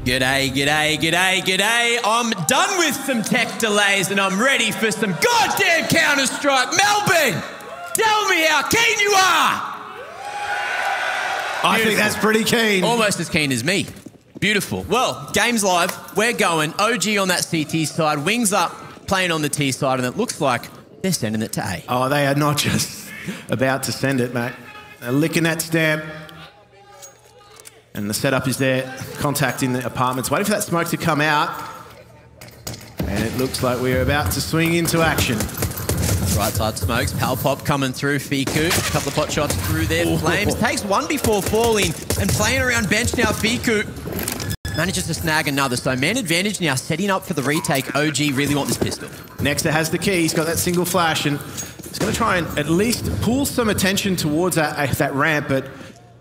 G'day, g'day, g'day, g'day. I'm done with some tech delays and I'm ready for some goddamn Counter-Strike. Melbourne, tell me how keen you are. I think that's pretty keen. Almost as keen as me. Beautiful. Well, game's live. We're going. OG on that CT side. Wings up, playing on the T side, and it looks like they're sending it to A. Oh, they are not just about to send it, mate. They're licking that stamp. And the setup is there. Contact in the apartments. Waiting for that smoke to come out. And it looks like we're about to swing into action. Right side smokes. Pal Pop coming through. Fiku. A couple of pot shots through there. Flames. Takes one before falling. And playing around bench now. Fiku manages to snag another. So man advantage now. Setting up for the retake. OG really want this pistol. Nexa has the key. He's got that single flash. And he's going to try and at least pull some attention towards that ramp. But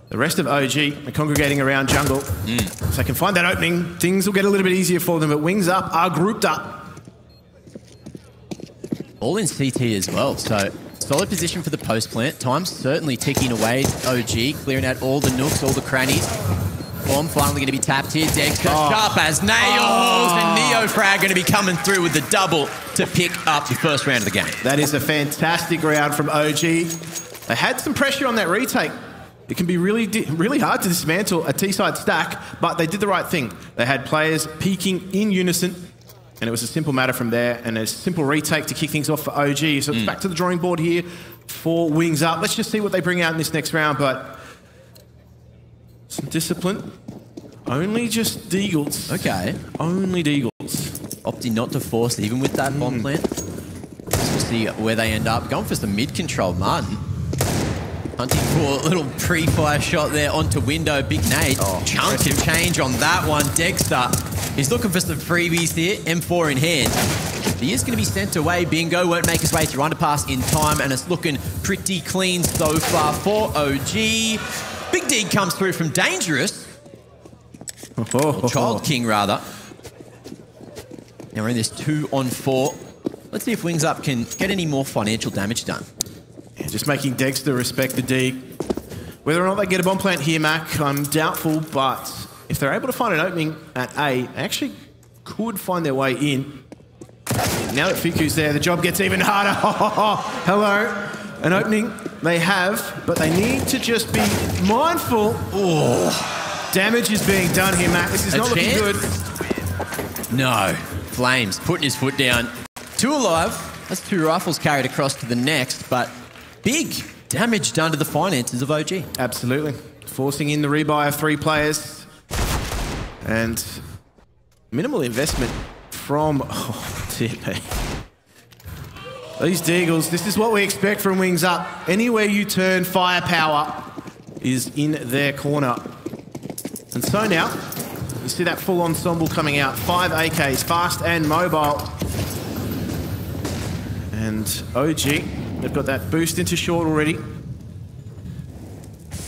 the rest of OG are congregating around jungle. If they can find that opening, things will get a little bit easier for them. But Wings Up are grouped up. All in CT as well, so solid position for the post plant. Time's certainly ticking away. OG clearing out all the nooks, all the crannies. Bomb finally going to be tapped here. Dexter sharp as nails, and NEOFRAG going to be coming through with the double to pick up the first round of the game. That is a fantastic round from OG. They had some pressure on that retake. It can be really hard to dismantle a T-side stack, but they did the right thing. They had players peaking in unison, and it was a simple matter from there, and a simple retake to kick things off for OG. So it's back to the drawing board here for Wings Up. Let's just see what they bring out in this next round, but some discipline. Only just Deagles. Okay. Only Deagles. Opting not to force even with that bomb plant. We'll see where they end up. Going for some mid-control. Martin hunting for a little pre-fire shot there onto window. Big nade. Chunk of change on that one. Dexter, he's looking for some freebies here. M4 in hand. He is going to be sent away. Bingo won't make his way through underpass in time, and it's looking pretty clean so far for OG. Big D comes through from Dangerous. Or Child King, rather. Now we're in this 2-on-4. Let's see if Wings Up can get any more financial damage done. Yeah, just making Dexter respect the D. Whether or not they get a bomb plant here, Mac, I'm doubtful, but if they're able to find an opening at A, they actually could find their way in. Now that Fiku's there, the job gets even harder. Hello. An opening they have, but they need to just be mindful. Damage is being done here, Mac. This is not looking good. No. Flames putting his foot down. 2 alive. That's 2 rifles carried across to the next, but big damage done to the finances of OG. Absolutely. Forcing in the rebuy of 3 players. And minimal investment from TP. These Deagles, this is what we expect from Wings Up. Anywhere you turn, firepower is in their corner. And so now, you see that full ensemble coming out. 5 AKs, fast and mobile. And OG, they've got that boost into short already.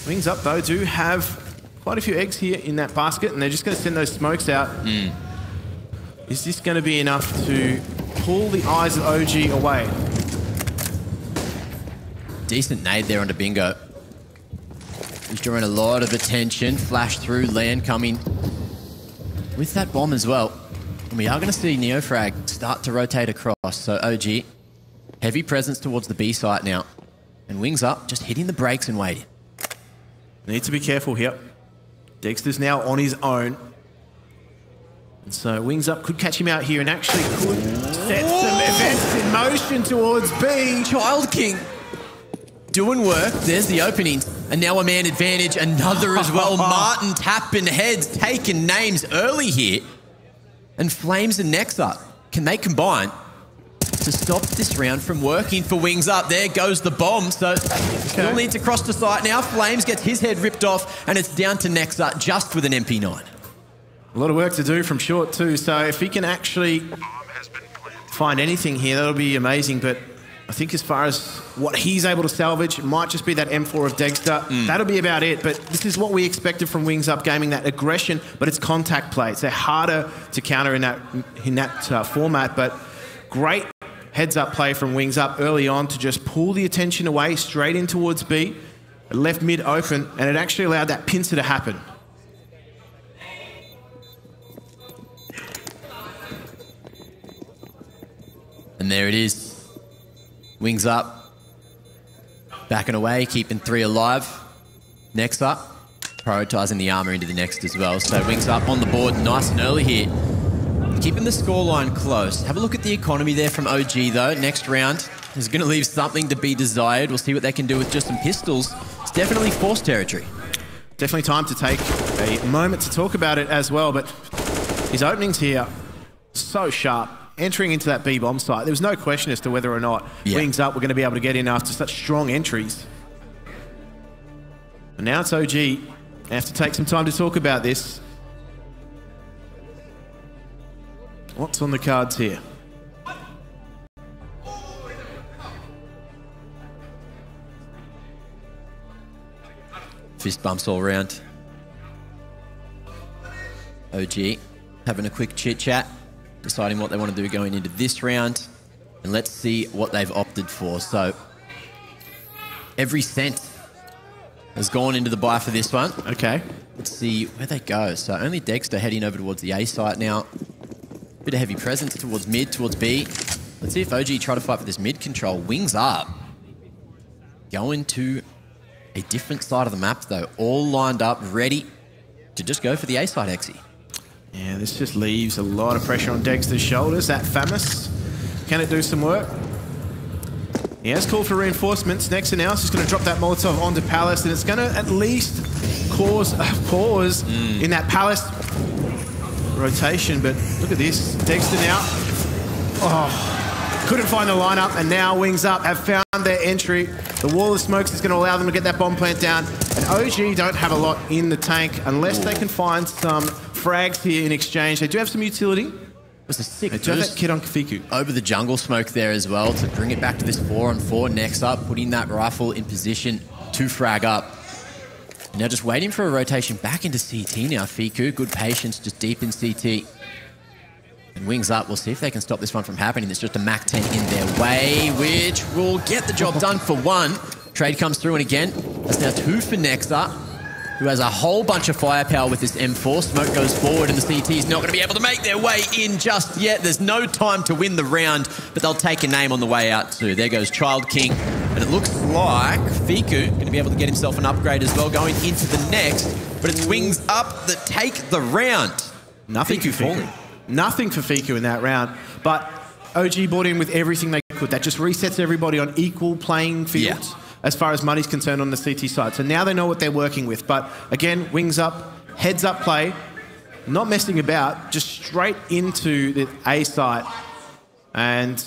Wings Up, though, do have quite a few eggs here in that basket, and they're just going to send those smokes out. Is this going to be enough to pull the eyes of OG away? Decent nade there onto Bingo. He's drawing a lot of attention. Flash through, land coming with that bomb as well. And we are going to see NEOFRAG start to rotate across. So OG, heavy presence towards the B site now. And Wings Up, just hitting the brakes and waiting. Need to be careful here. Dexter's now on his own. And so Wings Up could catch him out here and actually could set some events in motion towards B. Child King doing work. There's the openings. And now a man advantage. Another as well. Martin tapping heads, taking names early here. And Flames and Nexa, can they combine to stop this round from working for Wings Up? There goes the bomb. So still needs to cross the site now. Flames gets his head ripped off, and it's down to Nexa just with an MP9. A lot of work to do from short too, so if he can actually find anything here, that'll be amazing. But I think as far as what he's able to salvage, it might just be that M4 of Dexter. That'll be about it, but this is what we expected from Wings Up Gaming, that aggression, but it's contact play. It's harder to counter in that format, but great heads-up play from Wings Up early on to just pull the attention away straight in towards B. It left mid open, and it actually allowed that pincer to happen. there it is. Wings up. Backing away, keeping 3 alive. Nexa, prioritising the armor into the next as well. So Wings up on the board nice and early here. Keeping the scoreline close. Have a look at the economy there from OG though. Next round is going to leave something to be desired. We'll see what they can do with just some pistols. It's definitely forced territory. Definitely time to take a moment to talk about it as well, but his openings here, so sharp. Entering into that B bomb site, there was no question as to whether or not Wings up were going to be able to get in after such strong entries. And now it's OG. They have to take some time to talk about this. What's on the cards here? Fist bumps all around. OG having a quick chit chat, deciding what they want to do going into this round. And let's see what they've opted for. So every cent has gone into the buy for this one. Okay. Let's see where they go. So only Dexter heading over towards the A site now. Bit of heavy presence towards mid, towards B. Let's see if OG try to fight for this mid control. Wings up. Going to a different side of the map though. All lined up, ready to just go for the A side exi. Yeah, this just leaves a lot of pressure on Dexter's shoulders. That Famous, can it do some work? He has called for reinforcements. Nexa now is just going to drop that Molotov onto Palace, and it's going to at least cause a pause in that Palace rotation. But look at this. Dexter now. Oh, couldn't find the lineup, and now Wings Up have found their entry. The wall of smokes is going to allow them to get that bomb plant down. And OG don't have a lot in the tank unless they can find some frags here in exchange. They do have some utility. It was a sick They do have that kid on Kafiku. over the jungle smoke there as well to bring it back to this 4-on-4. Next up, putting that rifle in position to frag up. And now just waiting for a rotation back into CT now. Fiku, good patience, just deep in CT. And Wings Up, we'll see if they can stop this one from happening. There's just a MAC-10 in their way, which will get the job done for one. Trade comes through, and again, that's now 2 for Nexa, who has a whole bunch of firepower with this M4. Smoke goes forward, and the CT's not going to be able to make their way in just yet. There's no time to win the round, but they'll take a name on the way out too. There goes Child King, and it looks like Fiku going to be able to get himself an upgrade as well going into the next, but it's Wings Up that take the round. Nothing Fiku for Fiku. falling. Nothing for Fiku in that round, but OG bought in with everything they could. That just resets everybody on equal playing fields as far as money's concerned on the CT side. So now they know what they're working with. But again, Wings Up, heads up play, not messing about, just straight into the A site. And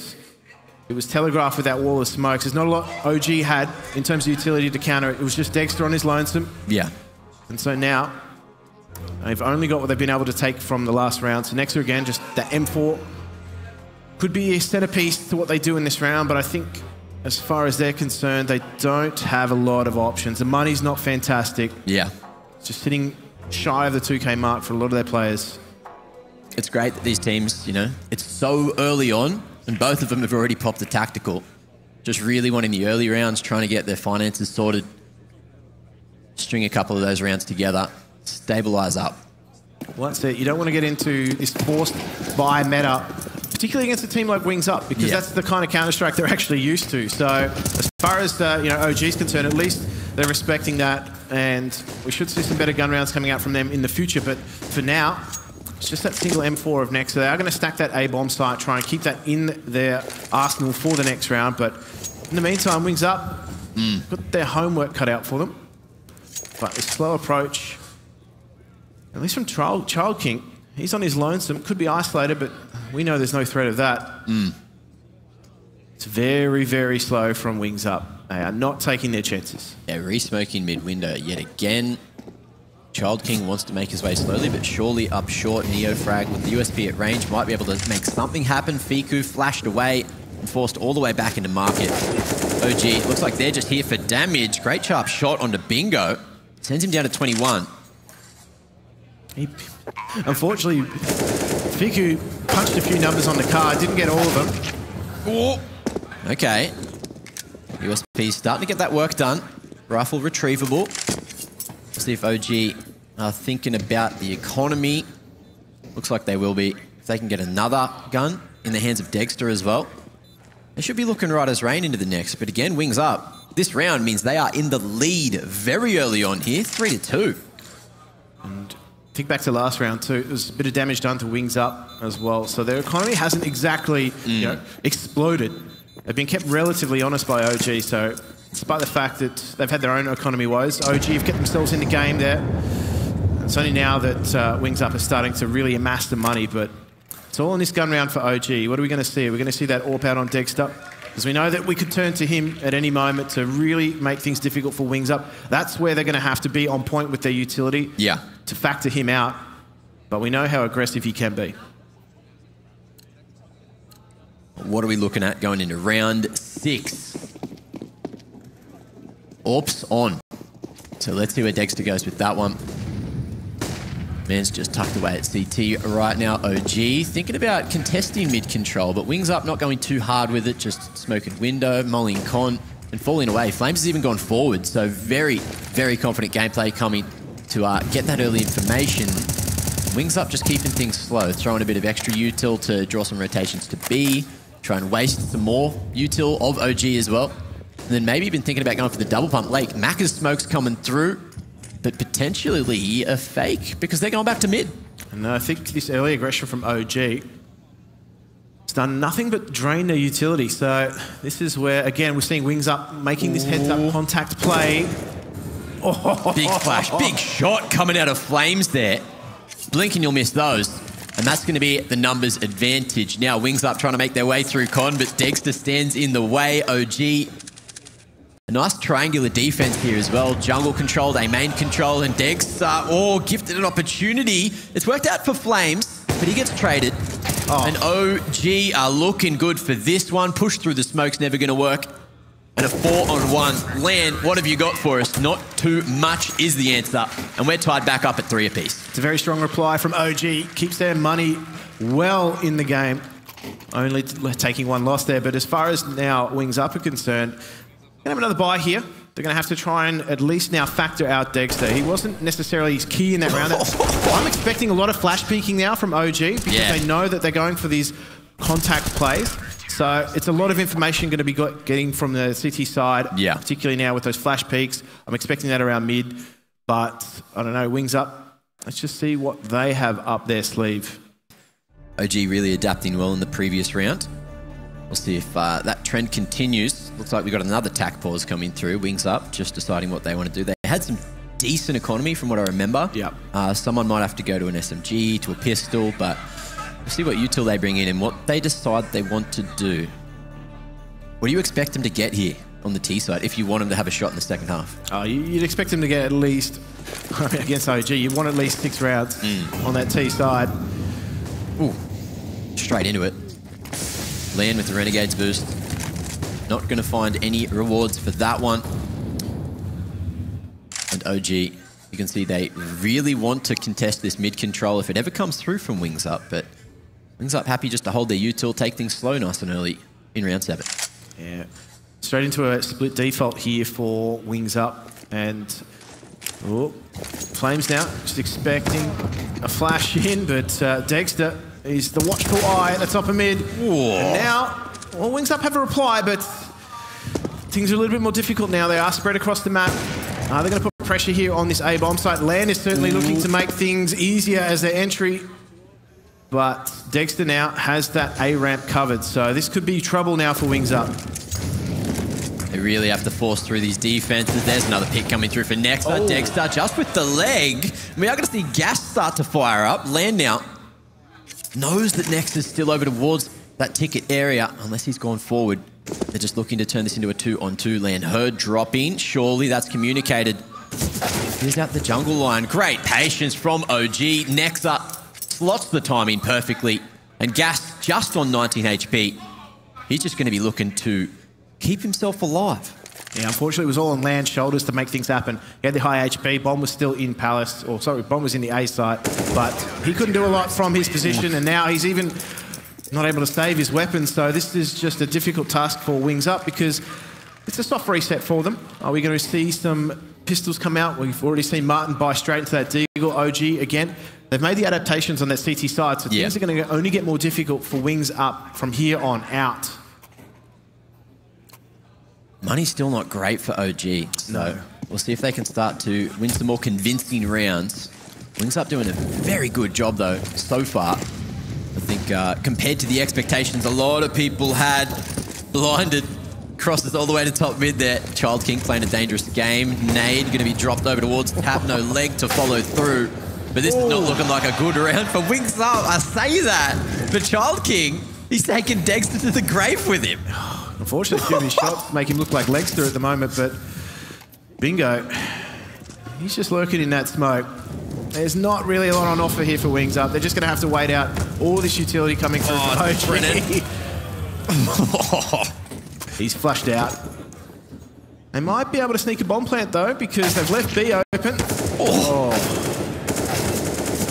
it was telegraphed with that wall of smokes. There's not a lot OG had in terms of utility to counter it. It was just Dexter on his lonesome. Yeah. And so now they've only got what they've been able to take from the last round. So Nexa again, just that M4 could be a centerpiece to what they do in this round, but I think as far as they're concerned, they don't have a lot of options. The money's not fantastic. Yeah. It's just sitting shy of the 2K mark for a lot of their players. It's great that these teams, you know, it's so early on, and both of them have already popped a tactical. Just really wanting the early rounds, trying to get their finances sorted, string a couple of those rounds together, stabilize up. Well, that's it. You don't want to get into this forced buy meta, particularly against a team like Wings Up, because that's the kind of Counter-Strike they're actually used to. So as far as you know, OG's concerned, at least they're respecting that, and we should see some better gun rounds coming out from them in the future. But for now, it's just that single M4 of Nexa. They are going to stack that A bomb site, try and keep that in their arsenal for the next round. But in the meantime, Wings Up got their homework cut out for them. But the slow approach, at least from Child King, he's on his lonesome. Could be isolated, but we know there's no threat of that. It's very, very slow from Wings Up. They are not taking their chances. Yeah, re-smoking mid-window yet again. Child King wants to make his way slowly but surely up short. NEOFRAG with the USP at range might be able to make something happen. Fiku flashed away and forced all the way back into market. OG, looks like they're just here for damage. Great sharp shot onto Bingo. Sends him down to 21. Unfortunately, Fiku punched a few numbers on the card, didn't get all of them. Oh. Okay. USP starting to get that work done. Rifle retrievable. Let's see if OG are thinking about the economy. Looks like they will be. If they can get another gun in the hands of Dexter as well. They should be looking right as rain into the next. But again, Wings Up. This round means they are in the lead very early on here, 3-2. And think back to last round too. There's a bit of damage done to Wings Up as well. So their economy hasn't exactly exploded. They've been kept relatively honest by OG. So despite the fact that they've had their own economy woes, OG have kept themselves in the game there. It's only now that Wings Up are starting to really amass the money, but it's all in this gun round for OG. What are we going to see? We're going to see that AWP out on Dexter, because we know that we could turn to him at any moment to really make things difficult for Wings Up. That's where they're going to have to be on point with their utility to factor him out. But we know how aggressive he can be. What are we looking at going into round 6? AWP's on. So let's see where Dexter goes with that one. Man's just tucked away at CT right now. OG thinking about contesting mid-control, but Wings Up not going too hard with it, just smoking window, mulling con, and falling away. Flames has even gone forward, so very, very confident gameplay coming to get that early information. Wings Up just keeping things slow, throwing a bit of extra util to draw some rotations to B, try and waste some more util of OG as well. And then maybe been thinking about going for the double pump lake. Macca's smoke's coming through, but potentially a fake because they're going back to mid. And I think this early aggression from OG has done nothing but drain their utility. So this is where, again, we're seeing Wings Up making this heads-up contact play. Big flash, big shot coming out of Flames there. Blink and you'll miss those. And that's going to be the numbers advantage. Now Wings Up trying to make their way through con, but Dexter stands in the way. OG, a nice triangular defense here as well. Jungle controlled, A main control, and Dex gifted an opportunity. It's worked out for Flames, but he gets traded. And OG are looking good for this one. Push through the smoke's never going to work. And a 4-on-1. Lan, what have you got for us? Not too much is the answer. And we're tied back up at 3 apiece. It's a very strong reply from OG. Keeps their money well in the game. Only taking one loss there. But as far as now Wings Up are concerned, going to have another buy here. They're going to have to try and at least now factor out Dexter. He wasn't necessarily key in that round. I'm expecting a lot of flash peeking now from OG because they know that they're going for these contact plays. So it's a lot of information going to be getting from the CT side, particularly now with those flash peaks. I'm expecting that around mid, but I don't know, Wings Up. Let's just see what they have up their sleeve. OG really adapting well in the previous round. We'll see if that trend continues. Looks like we've got another tack pause coming through. Wings Up, just deciding what they want to do. They had some decent economy from what I remember. Someone might have to go to an SMG, to a pistol, but we'll see what util they bring in and what they decide they want to do. What do you expect them to get here on the T side if you want them to have a shot in the second half? You'd expect them to get at least, against OG, you want at least 6 rounds on that T side. Ooh, straight into it. Land with the Renegade's boost. Not going to find any rewards for that one. And OG, you can see they really want to contest this mid-control if it ever comes through from Wings Up, but Wings Up happy just to hold their util, take things slow nice and early in round 7. Yeah, straight into a split default here for Wings Up, and Flames now just expecting a flash in, but Dexter is the watchful eye at the top of mid. And now, well, Wings Up have a reply, but things are a little bit more difficult now. They are spread across the map. They're going to put pressure here on this A bomb site. Lan is certainly looking to make things easier as their entry, but Dexter now has that A ramp covered. So this could be trouble now for Wings Up. They really have to force through these defenses. There's another pick coming through for nexa. Dexter just with the leg. We are going to see gas start to fire up. Lan now knows that Nexa's still over towards that ticket area, unless he's gone forward. They're just looking to turn this into a 2-on-2. Lan heard dropping. Surely that's communicated. Here's out the jungle line. Great patience from OG. Nexa slots the timing perfectly. And Gas just on 19 HP. He's just going to be looking to keep himself alive. Yeah, unfortunately, it was all on Lan's shoulders to make things happen. He had the high HP. Bomb was still in Palace. Or, sorry, Bomb was in the A site. But he couldn't do a lot from his position. And now he's even not able to save his weapon. So this is just a difficult task for Wings Up because it's a soft reset for them. Are we going to see some pistols come out? We've already seen Martin buy straight into that Deagle. OG again. They've made the adaptations on that CT side. So things are going to only get more difficult for Wings Up from here on out. Money's still not great for OG. So we'll see if they can start to win some more convincing rounds. Wings Up doing a very good job, though, so far. I think compared to the expectations a lot of people had, blinded, crosses all the way to top mid there. Child King playing a dangerous game. Nade going to be dropped over towards Tap, no leg to follow through. But this is not looking like a good round for Wings Up. I say that. But Child King, he's taking Dexter to the grave with him. Unfortunately, a few of his shots make him look like Legster at the moment, but Bingo, he's just lurking in that smoke. There's not really a lot on offer here for Wings Up. They're just going to have to wait out all this utility coming through from OG. He's flushed out. They might be able to sneak a bomb plant, though, because they've left B open.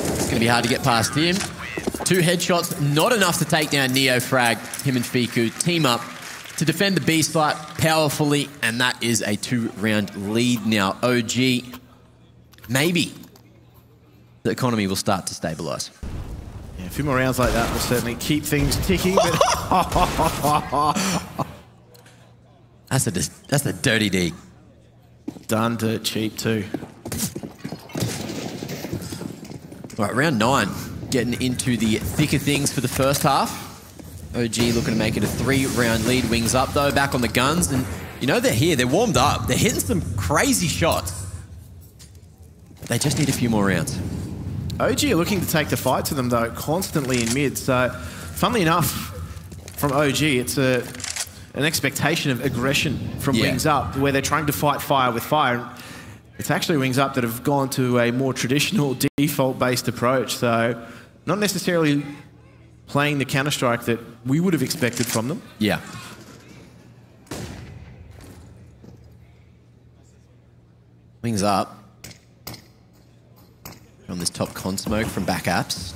It's going to be hard to get past him. 2 headshots, not enough to take down NEOFRAG. Him and Fiku team up to defend the B site powerfully, and that is a 2-round lead now. OG, maybe the economy will start to stabilise. Yeah, a few more rounds like that will certainly keep things ticking. But that's a dirty dig. Done dirt cheap too. All right, round 9, getting into the thick of things for the first half. OG looking to make it a 3-round lead. Wings Up, though, back on the guns. And, you know, they're here. They're warmed up. They're hitting some crazy shots. They just need a few more rounds. OG are looking to take the fight to them, though, constantly in mid. So, funnily enough, from OG, it's an expectation of aggression from Wings Up, where they're trying to fight fire with fire. It's actually Wings Up that have gone to a more traditional default-based approach. So, not necessarily playing the Counter-Strike that we would have expected from them. Yeah. Wings Up. On this top con smoke from back apps.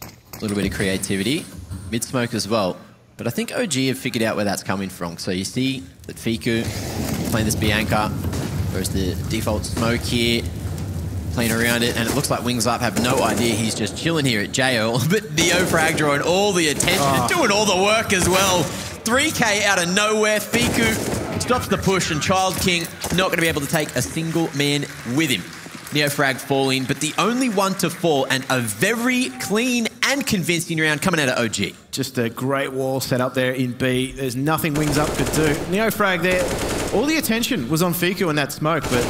A little bit of creativity. Mid smoke as well. But I think OG have figured out where that's coming from. So you see that Fiku playing this Bianca, whereas the default smoke here, playing around it, and it looks like Wings Up have no idea he's just chilling here at jail. But NEOFRAG drawing all the attention and doing all the work as well. 3K out of nowhere. Fiku stops the push, and Child King not going to be able to take a single man with him. NEOFRAG falling, but the only one to fall, and a very clean and convincing round coming out of OG. Just a great wall set up there in B. There's nothing Wings Up could do. NEOFRAG there, all the attention was on Fiku in that smoke, but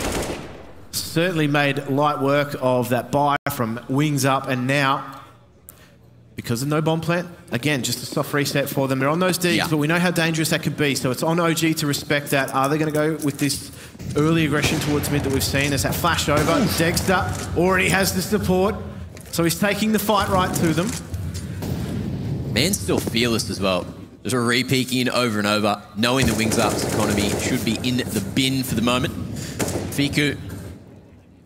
certainly made light work of that buy from Wings Up, and now, because of no bomb plant, again, just a soft reset for them. They're on those digs, but we know how dangerous that could be, so it's on OG to respect that. Are they going to go with this early aggression towards mid that we've seen? There's that flash over. Dexter already has the support, so he's taking the fight right to them. Man's still fearless as well. Just re-peeking over and over, knowing that Wings Up's economy should be in the bin for the moment. Fiku,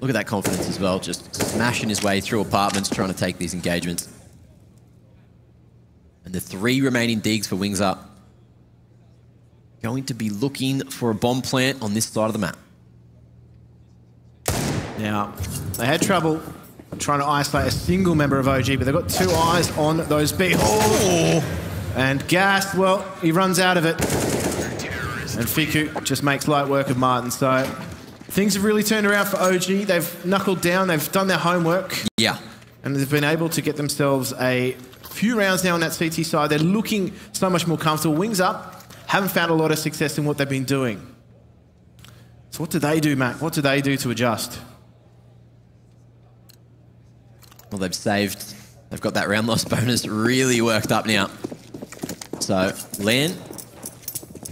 look at that confidence as well, just smashing his way through apartments, trying to take these engagements. And the 3 remaining digs for Wings Up going to be looking for a bomb plant on this side of the map. Now, they had trouble trying to isolate a single member of OG, but they've got 2 eyes on those B. And Gas, well, he runs out of it. And Fiku just makes light work of Martin. So things have really turned around for OG. They've knuckled down. They've done their homework. Yeah. And they've been able to get themselves a few rounds now on that CT side. They're looking so much more comfortable. Wings Up haven't found a lot of success in what they've been doing. So what do they do, Matt? What do they do to adjust? Well, they've saved. They've got that round loss bonus really worked up now. So, Lan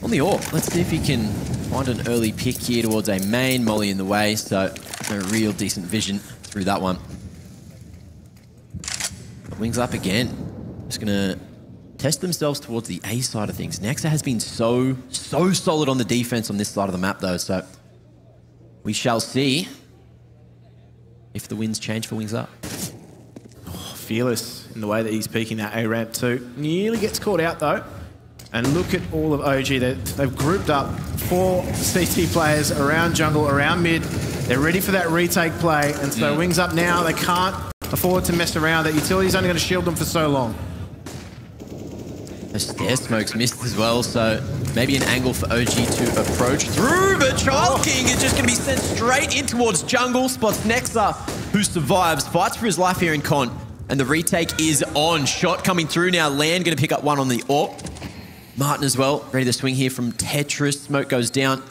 on the AWP. Let's see if he can find an early pick here towards a main. Molly in the way, so no real decent vision through that one. Wings Up again. Just going to test themselves towards the A side of things. Nexa has been so solid on the defense on this side of the map, though, so we shall see if the winds change for Wings Up. Fearless in the way that he's peeking that A ramp too. Nearly gets caught out, though. And look at all of OG. They've grouped up 4 CT players around jungle, around mid. They're ready for that retake play, and so Wings Up now. They can't afford to mess around. That utility's only going to shield them for so long. The stair smoke's missed as well, so Maybe an angle for OG to approach through, but Child King is just going to be sent straight in towards jungle. Spots Nexa, who survives, fights for his life here in Con, and the retake is on. Shot coming through now. Land going to pick up one on the AWP. Martin as well, ready to swing here from Tetris. Smoke goes down.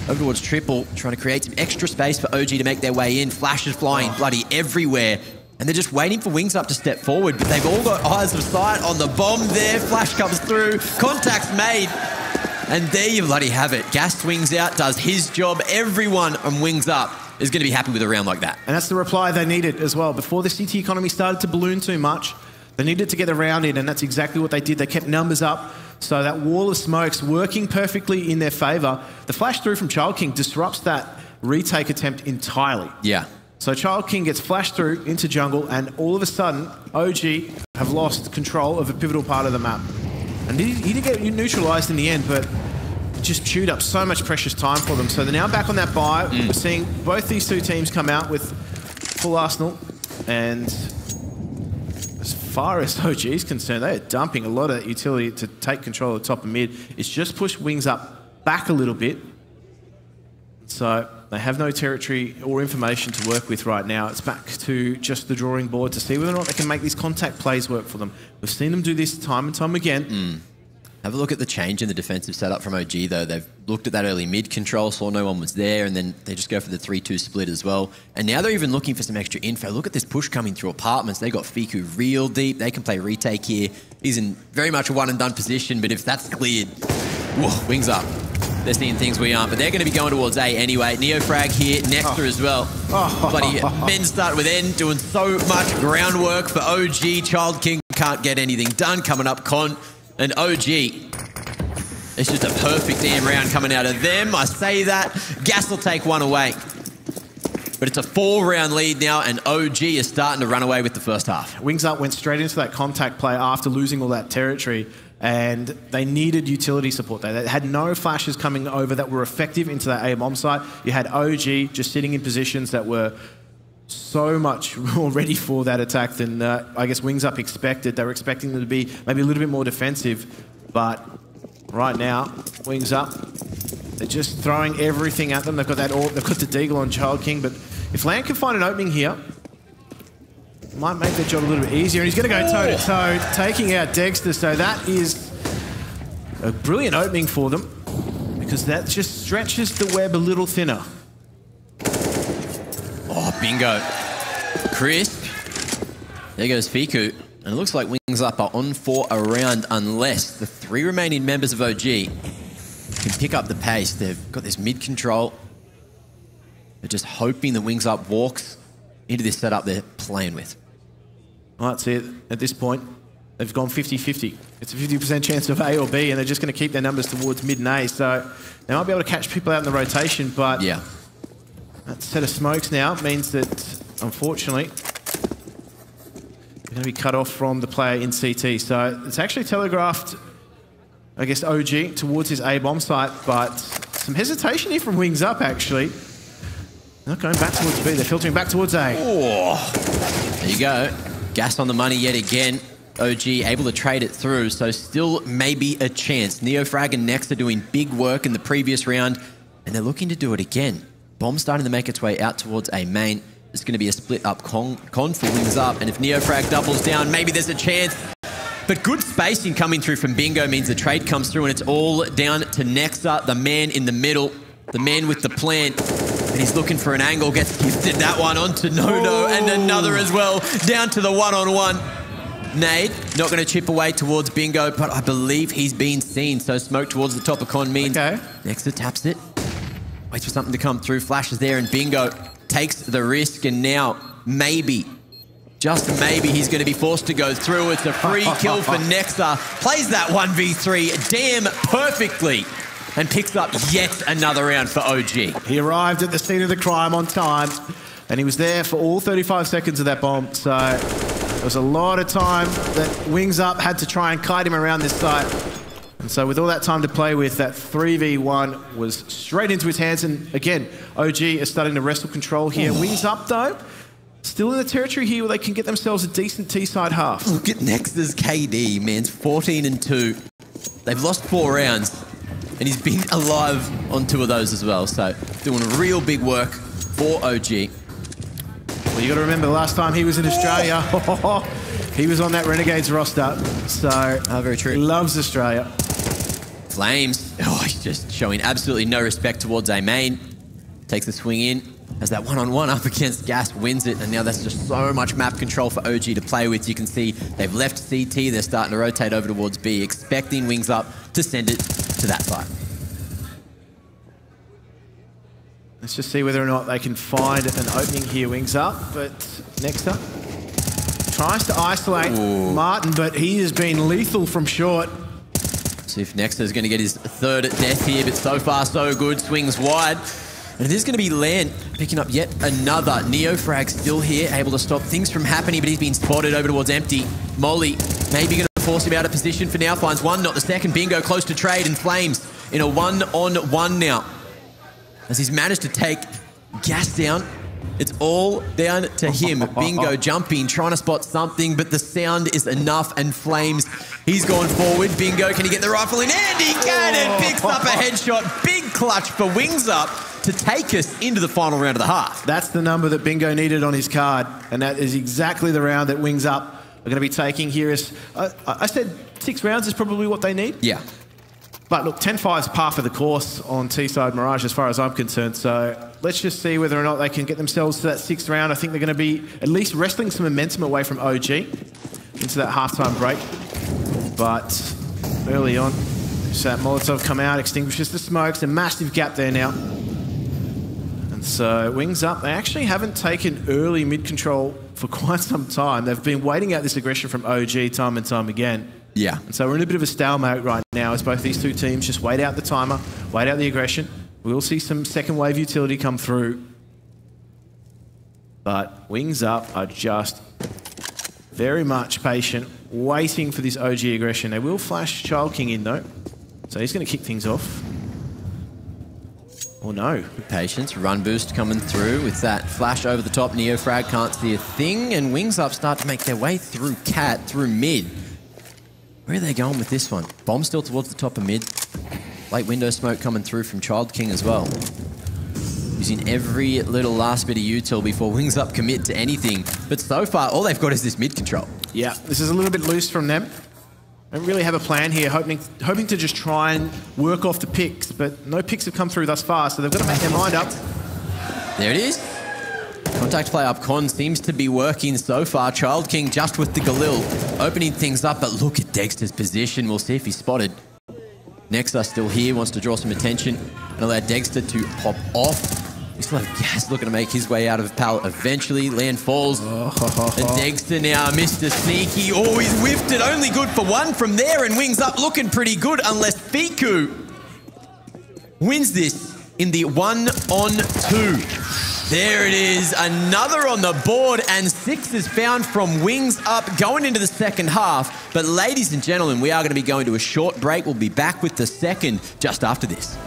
Over towards Triple, trying to create some extra space for OG to make their way in. Flashes flying bloody everywhere. And they're just waiting for Wings Up to step forward, but they've all got eyes of sight on the bomb there. Flash comes through, contact's made. And there you bloody have it. Gas swings out, does his job. Everyone on Wings Up is going to be happy with a round like that. And that's the reply they needed as well. Before the CT economy started to balloon too much, they needed to get the round in, and that's exactly what they did. They kept numbers up. So that wall of smokes working perfectly in their favour. The flash through from Child King disrupts that retake attempt entirely. Yeah. So Child King gets flashed through into jungle, and all of a sudden, OG have lost control of a pivotal part of the map. And he did get neutralised in the end, but it just chewed up so much precious time for them. So they're now back on that buy. We're seeing both these two teams come out with full arsenal, and as far as OG is concerned, they are dumping a lot of utility to take control of the top of mid. It's just pushed Wings Up back a little bit. So they have no territory or information to work with right now. It's back to just the drawing board to see whether or not they can make these contact plays work for them. We've seen them do this time and time again. Have a look at the change in the defensive setup from OG, though. They've looked at that early mid control, saw no one was there, and then they just go for the 3-2 split as well. And now they're even looking for some extra info. Look at this push coming through apartments. They got Fiku real deep. They can play retake here. He's in very much a one-and-done position, but if that's cleared, whoa, Wings Up. They're seeing things we aren't, but they're going to be going towards A anyway. NEOFRAG here, nexa as well. Bloody men start with N, doing so much groundwork for OG. Child King can't get anything done. Coming up Con and OG. It's just a perfect damn round coming out of them. I say that. Gas will take one away. But it's a 4-round lead now, and OG is starting to run away with the first half. Wings Up went straight into that contact play after losing all that territory, and they needed utility support there. They had no flashes coming over that were effective into that A bomb site. You had OG just sitting in positions that were so much more ready for that attack than I guess Wings Up expected. They were expecting them to be maybe a little bit more defensive, but right now, Wings Up, they're just throwing everything at them. They've got that AWP, they've got the Deagle on Child King, but if Land can find an opening here, it might make their job a little bit easier. And he's going to go toe-to-toe, taking out Dexter. So that is a brilliant opening for them, because that just stretches the web a little thinner. Oh, bingo. Crisp. There goes Fiku. And it looks like Wings Up are on for a round unless the 3 remaining members of OG can pick up the pace. They've got this mid control. They're just hoping that Wings Up walks into this setup they're playing with. Well, that's it. At this point, they've gone 50-50. It's a 50% chance of A or B, and they're just going to keep their numbers towards mid and A. So they might be able to catch people out in the rotation, but yeah, that set of smokes now means that, unfortunately, they're going to be cut off from the player in CT. So it's actually telegraphed, I guess, OG towards his A bomb site, but some hesitation here from Wings Up, actually. Not going back towards B, they're filtering back towards A. Oh, there you go. Gas on the money yet again. OG able to trade it through, so still maybe a chance. NEOFRAG and nexa doing big work in the previous round, and they're looking to do it again. Bomb starting to make its way out towards A main. It's going to be a split-up con for Wings Up, and if NEOFRAG doubles down, maybe there's a chance. But good spacing coming through from Bingo means the trade comes through, and it's all down to nexa, the man in the middle, the man with the plan. And he's looking for an angle, gets gifted that one onto Nono, and another as well, down to the one-on-one. Nade, not going to chip away towards Bingo, but I believe he's been seen, so smoke towards the top of Con means nexa taps it, waits for something to come through, flashes there, and Bingo takes the risk, and now maybe, just maybe, he's going to be forced to go through. It's a free kill for nexa, plays that 1v3 damn perfectly, and picks up yet another round for OG. He arrived at the scene of the crime on time, and he was there for all 35 seconds of that bomb. So there was a lot of time that Wings Up had to try and kite him around this site. And so with all that time to play with, that 3v1 was straight into his hands. And again, OG is starting to wrestle control here. Wings Up, though, still in the territory here where they can get themselves a decent T-side half. Look at Nexa's KD, man. It's 14-2. They've lost 4 rounds. and he's been alive on 2 of those as well. So doing real big work for OG. Well, you got to remember the last time he was in Australia, he was on that Renegades roster. So very true. He loves Australia. Flames. Oh, he's just showing absolutely no respect towards A main. Takes the swing in. As that one-on-one up against Gas wins it, and now that's just so much map control for OG to play with. You can see they've left CT, they're starting to rotate over towards B, expecting Wings Up to send it to that side. Let's just see whether or not they can find an opening here, Wings Up, but nexa tries to isolate Martin, but he has been lethal from short. See if nexa is going to get his 3rd death here, but so far so good, swings wide. And it is going to be Land picking up yet another. NEOFRAG still here, able to stop things from happening, but he's been spotted over towards Empty. Molly maybe going to force him out of position for now. Finds one, not the second. Bingo close to trade, and Flames in a 1-on-1 now. As he's managed to take Gas down, it's all down to him. Bingo jumping, trying to spot something, but the sound is enough, and Flames, he's gone forward. Bingo, can he get the rifle in? And he can, and picks up a headshot. Big clutch for Wings Up to take us into the final round of the half. That's the number that Bingo needed on his card, and that is exactly the round that Wings Up are going to be taking here. I said 6 rounds is probably what they need. Yeah. But look, 10-5 is par for the course on T-side Mirage as far as I'm concerned, so let's just see whether or not they can get themselves to that 6th round. I think they're going to be at least wresting some momentum away from OG into that halftime break. But early on, so that Molotov come out, extinguishes the smokes, a massive gap there now. So Wings Up, they actually haven't taken early mid-control for quite some time. They've been waiting out this aggression from OG time and time again. Yeah. And so we're in a bit of a stalemate right now as both these 2 teams just wait out the timer, wait out the aggression. We'll see some second wave utility come through. But Wings Up are just very much patient, waiting for this OG aggression. They will flash Child King in though. So he's going to kick things off. Oh no. Patience, run boost coming through with that flash over the top. NEOFRAG can't see a thing, and Wings Up start to make their way through Cat, through mid. Where are they going with this one? Bomb still towards the top of mid. Late window smoke coming through from Child King as well. Using every little last bit of util before Wings Up commit to anything. But so far, all they've got is this mid control. Yeah, this is a little bit loose from them. Don't really have a plan here, hoping to just try and work off the picks, but no picks have come through thus far, so they've got to make their mind up. There it is. Contact play up con seems to be working so far. Child King just with the Galil, opening things up, but look at Dexter's position. We'll see if he's spotted. Nexa still here, wants to draw some attention and allow Dexter to pop off. We still have Gas looking to make his way out of Pal eventually. Land falls. And Dexter now, Mr. Sneaky. Oh, he's whiffed it. Only good for 1 from there, and Wings Up looking pretty good unless Fiku wins this in the 1-on-2. There it is. Another on the board, and 6 is found from Wings Up going into the second half. But ladies and gentlemen, we are going to be going to a short break. We'll be back with the second just after this.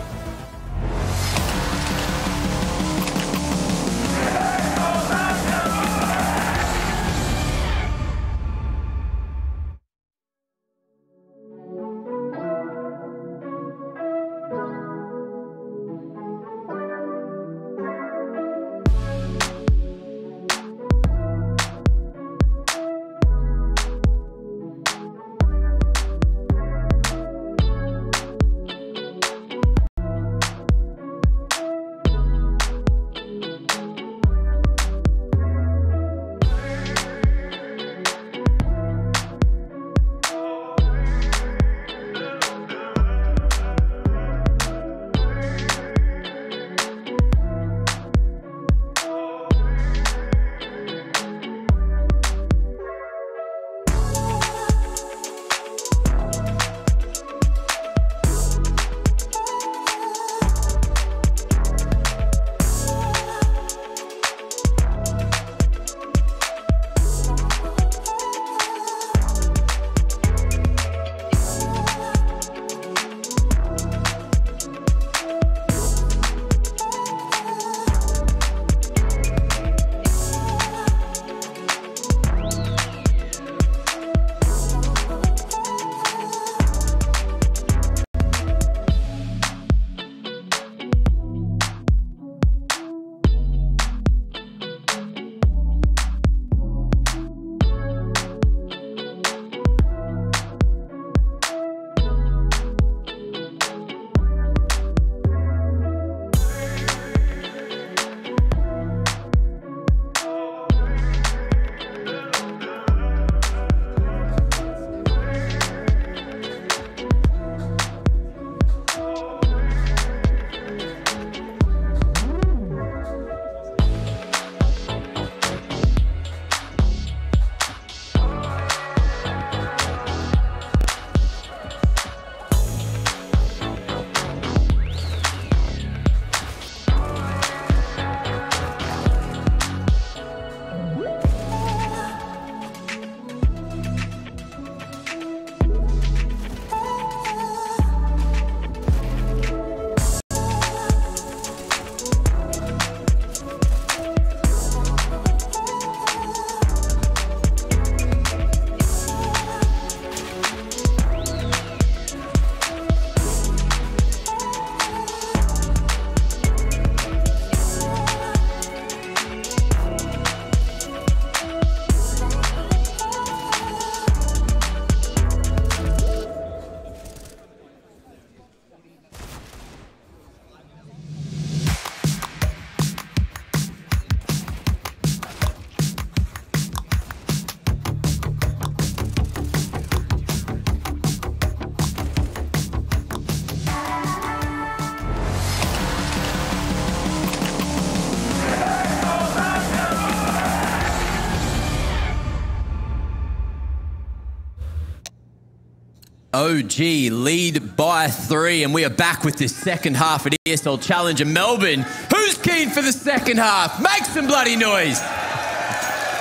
OG lead by 3, and we are back with this second half at ESL Challenger Melbourne. Who's keen for the second half? Make some bloody noise.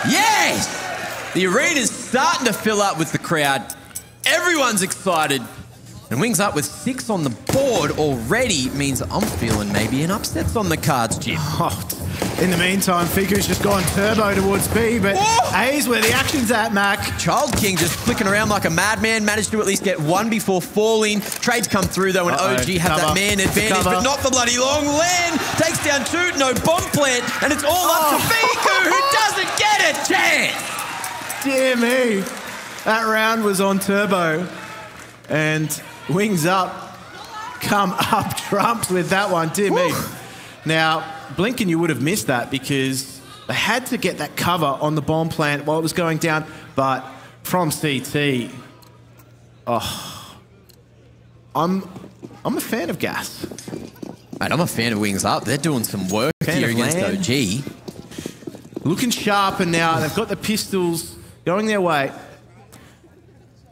Yes! The arena's starting to fill up with the crowd. Everyone's excited. And Wings Up with 6 on the board already means I'm feeling maybe an upset's on the cards, Jim. In the meantime, Figu's just gone turbo towards B, but A's where the action's at, Mac. Child King just flicking around like a madman, managed to at least get one before falling. Trades come through though, and OG have that man advantage, but not for bloody long. Land takes down 2, no bomb plant, and it's all up to Figu, who doesn't get a chance. Dear me. That round was on turbo, and Wings Up come up trumps with that one. Dear me. Now, Blinken, you would have missed that because they had to get that cover on the bomb plant while it was going down, but from CT, I'm a fan of Gas. Mate, I'm a fan of Wings Up. They're doing some work here against OG. Looking sharper now. They've got the pistols going their way.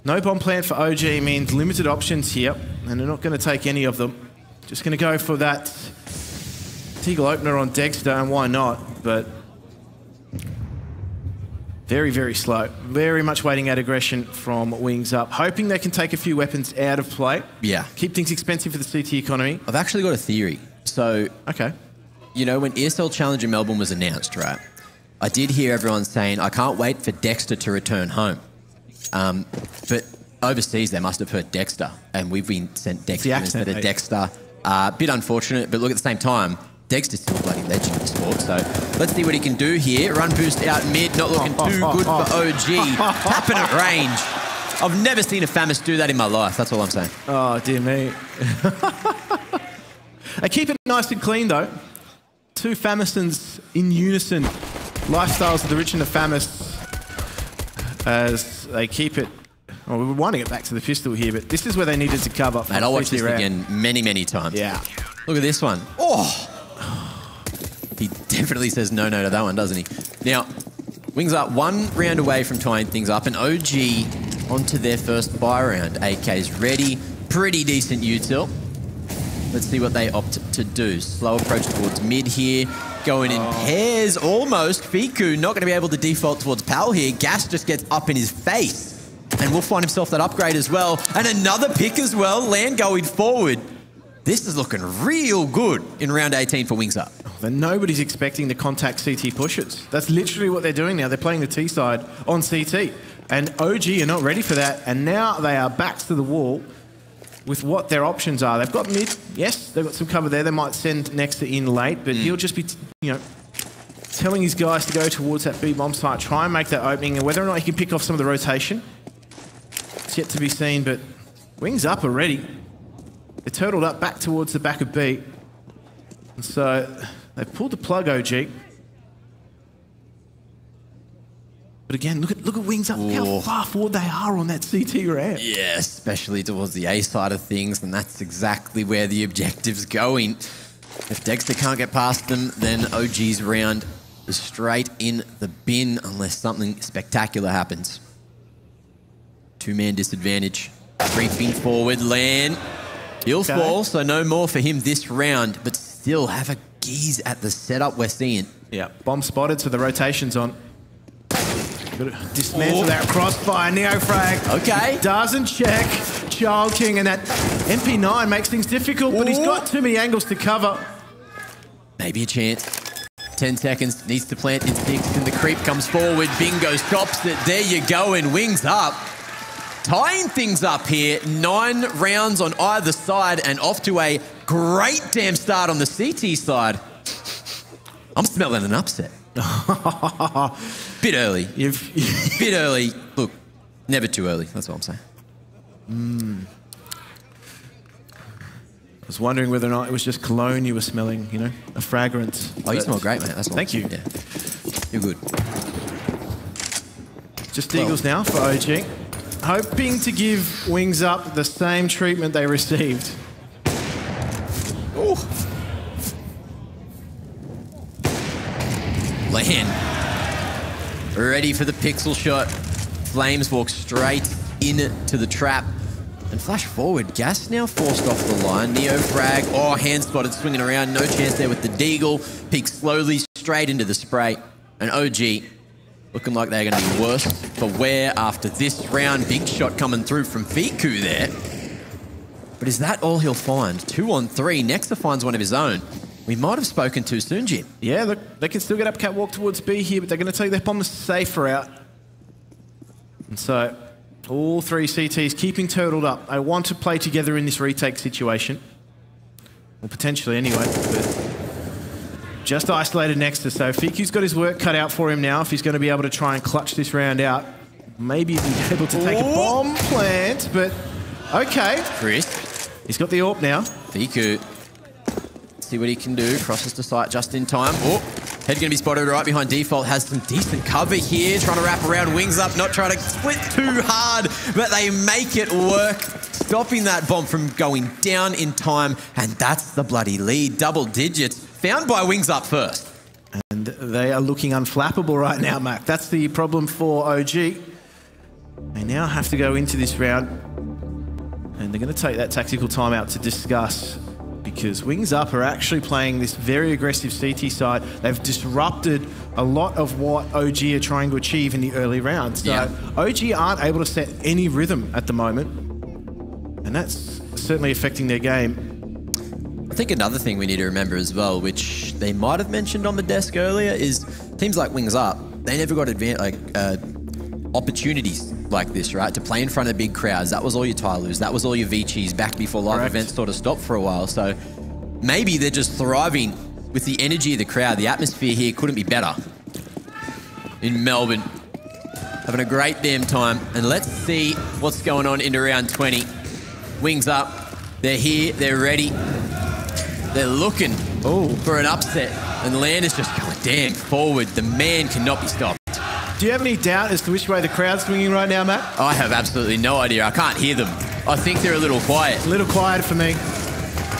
No bomb plant for OG means limited options here, and they're not going to take any of them. Just going to go for that Teagle opener on Dexter, and why not? But very, very slow. Very much waiting out aggression from Wings Up. Hoping they can take a few weapons out of play. Yeah. Keep things expensive for the CT economy. I've actually got a theory. So, okay. You know, when ESL Challenger Melbourne was announced, right? I did hear everyone saying, I can't wait for Dexter to return home. But overseas, they must have heard Dexter, and we've been sent Dexter instead of Dexter. Bit unfortunate, but look, at the same time, Dexter's still a bloody legend in the sport, so let's see what he can do here. Run boost out mid, not looking too good for OG. Tapping at range. I've never seen a Famis do that in my life, that's all I'm saying. Oh, dear me. They keep it nice and clean, though. 2 Famisons in unison. Lifestyles of the rich and the famous as they keep it. Well, we were winding it back to the pistol here, but this is where they needed to cover. Mate, I'll watch this again many, many times. Yeah. Look at this one. Oh! He definitely says no to that one, doesn't he? Now, Wings Up 1 round away from tying things up, and OG onto their first buy round. AK's ready. Pretty decent util. Let's see what they opt to do. Slow approach towards mid here. Going in pairs almost. Fiku not going to be able to default towards Pal here. Gas just gets up in his face. And will find himself that upgrade as well. And another pick as well. Land going forward. This is looking real good in round 18 for Wings Up. But nobody's expecting the contact CT pushes. That's literally what they're doing now. They're playing the T side on CT. And OG are not ready for that. And now they are backs to the wall with what their options are. They've got mid. Yes, they've got some cover there. They might send Nexa in late, but he'll just be, you know, telling his guys to go towards that B bomb site, try and make that opening, and whether or not he can pick off some of the rotation, it's yet to be seen, but Wings Up already. They're turtled up back towards the back of B. And so they've pulled the plug, OG. But again, look at Wings Up, how far forward they are on that CT ramp. Yeah, especially towards the A side of things, and that's exactly where the objective's going. If Dexter can't get past them, then OG's round is straight in the bin unless something spectacular happens. 2-man disadvantage. Creeping forward, Lan. He'll fall, so no more for him this round, but still have a geeze at the setup we're seeing. Yeah, bomb spotted, so the rotation's on. Dismantle that crossfire, NEOFRAG. Okay. Doesn't check. Child King, and that MP9 makes things difficult, but he's got too many angles to cover. Maybe a chance. 10 seconds, needs to plant in 6, and the creep comes forward. Bingo stops it. There you go, and Wings Up. Tying things up here. 9 rounds on either side, and off to a great damn start on the CT side. I'm smelling an upset. Bit early. Bit early. Look, never too early. That's what I'm saying. I was wondering whether or not it was just cologne you were smelling, you know, a fragrance. Oh, you smell great, mate. That's Thank you. Yeah. You're good. Just Eagles now for OG. Hoping to give Wings Up the same treatment they received. Ooh. Lan. Ready for the pixel shot. Flames walk straight into the trap. And flash forward, Gas now forced off the line. NEOFRAG, oh, hand spotted, swinging around. No chance there with the Deagle. Peeks slowly straight into the spray. And OG looking like they're going to be worse for wear after this round. Big shot coming through from Fiku there. But is that all he'll find? 2 on 3. Nexa finds one of his own. We might have spoken too soon, Jim. Yeah, look, they can still get up catwalk towards B here, but they're going to take their bomb safer out. And so all 3 CTs keeping turtled up. I want to play together in this retake situation. Well, potentially anyway. But just isolated Nexa. So Fiku's got his work cut out for him now if he's going to be able to try and clutch this round out. Maybe be able to take a bomb plant, but okay. Chris. He's got the AWP now. Fiku. See what he can do. Crosses to sight just in time. Oh, head going to be spotted right behind default. Has some decent cover here. Trying to wrap around, wings up. Not trying to split too hard, but they make it work. Stopping that bomb from going down in time. And that's the bloody lead. Double digits. Found by wings up first. And they are looking unflappable right now, Mac. That's the problem for OG. They now have to go into this round. And they're going to take that tactical timeout to discuss, because Wings Up are actually playing this very aggressive CT side. They've disrupted a lot of what OG are trying to achieve in the early rounds. So OG aren't able to set any rhythm at the moment, and that's certainly affecting their game. I think another thing we need to remember as well, which they might have mentioned on the desk earlier, is teams like Wings Up, they never got opportunities like this, right? To play in front of big crowds. That was all your Tylus. That was all your Vichis back before live events sort of stopped for a while. So maybe they're just thriving with the energy of the crowd. The atmosphere here couldn't be better in Melbourne. Having a great damn time. And let's see what's going on into round 20. Wings Up. They're here. They're ready. They're looking for an upset. And Land is just going damn forward. The man cannot be stopped. Do you have any doubt as to which way the crowd's swinging right now, Matt? I have absolutely no idea. I can't hear them. I think they're a little quiet. A little quiet for me.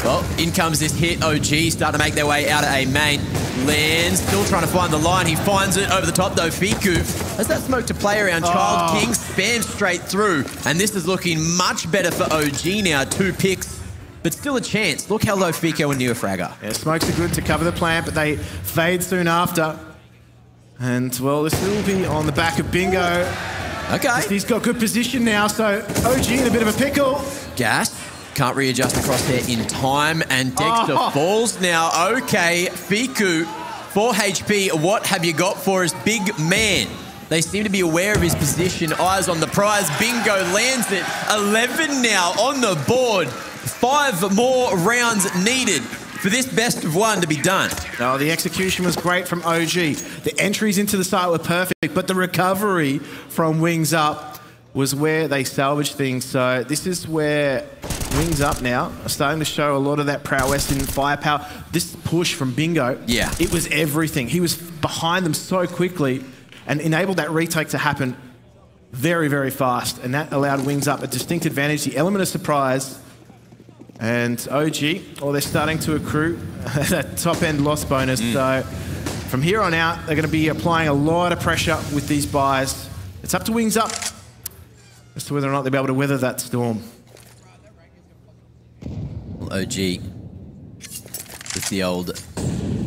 Well, in comes this hit. OG starting to make their way out of A main. Land still trying to find the line. He finds it over the top though. Fiku has that smoke to play around. Child King spams straight through. And this is looking much better for OG now. 2 picks, but still a chance. Look how low Fiku and NEOFRAG are. Yeah, smokes are good to cover the plant, but they fade soon after. And, well, this will be on the back of Bingo. Okay. He's got good position now, so OG in a bit of a pickle. Gas can't readjust across there in time, and Dexter falls now. Okay, Fiku, 4 HP. What have you got for us, big man? They seem to be aware of his position. Eyes on the prize. Bingo lands it. 11 now on the board. 5 more rounds needed for this best of 1 to be done. Oh, the execution was great from OG. The entries into the site were perfect, but the recovery from Wings Up was where they salvaged things. So this is where Wings Up now are starting to show a lot of that prowess and firepower. This push from Bingo, it was everything. He was behind them so quickly and enabled that retake to happen very, very fast. And that allowed Wings Up a distinct advantage, the element of surprise. And OG, they're starting to accrue that top-end loss bonus. So from here on out, they're going to be applying a lot of pressure with these buys. It's up to Wings Up as to whether or not they'll be able to weather that storm. Well, OG, with the old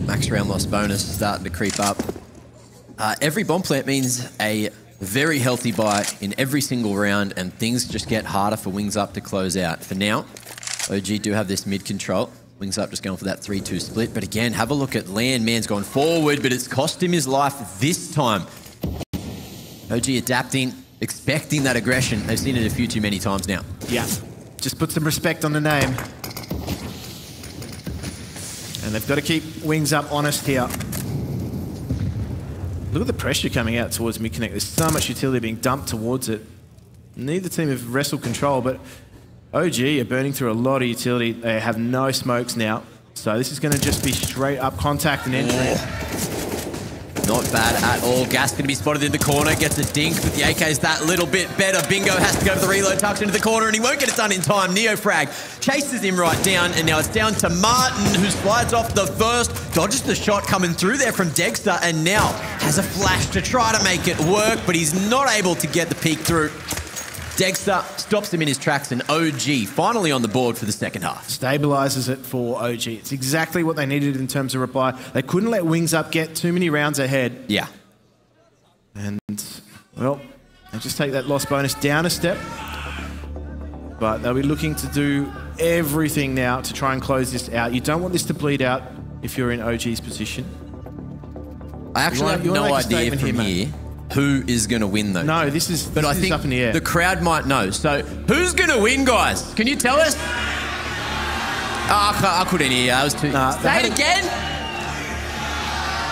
max round loss bonus starting to creep up. Every bomb plant means a very healthy buy in every single round, and things just get harder for Wings Up to close out. For now, OG do have this mid control. Wings Up just going for that 3-2 split. But again, have a look at Land. Man's gone forward, but it's cost him his life this time. OG adapting, expecting that aggression. They've seen it a few too many times now. Yeah, just put some respect on the name. And they've got to keep Wings Up honest here. Look at the pressure coming out towards mid-connect. There's so much utility being dumped towards it. Neither team have wrestled control, but OG are burning through a lot of utility. They have no smokes now. So this is going to just be straight up contact and entry. Not bad at all. Gas going to be spotted in the corner. Gets a dink, but the AK's that little bit better. Bingo has to go for the reload, tucks into the corner, and he won't get it done in time. NEOFRAG chases him right down, and now it's down to Martin, who slides off the first, dodges the shot coming through there from Dexter, and now has a flash to try to make it work, but he's not able to get the peek through. Dexter stops him in his tracks, and OG finally on the board for the second half. Stabilises it for OG. It's exactly what they needed in terms of reply. They couldn't let Wings Up get too many rounds ahead. Yeah. And, well, they just take that loss bonus down a step. But they'll be looking to do everything now to try and close this out. You don't want this to bleed out if you're in OG's position. I actually have no idea from here who is going to win, though. No, this is I think up in the air. The crowd might know. So, who's going to win, guys? Can you tell us? I couldn't hear. I was too... Say it again?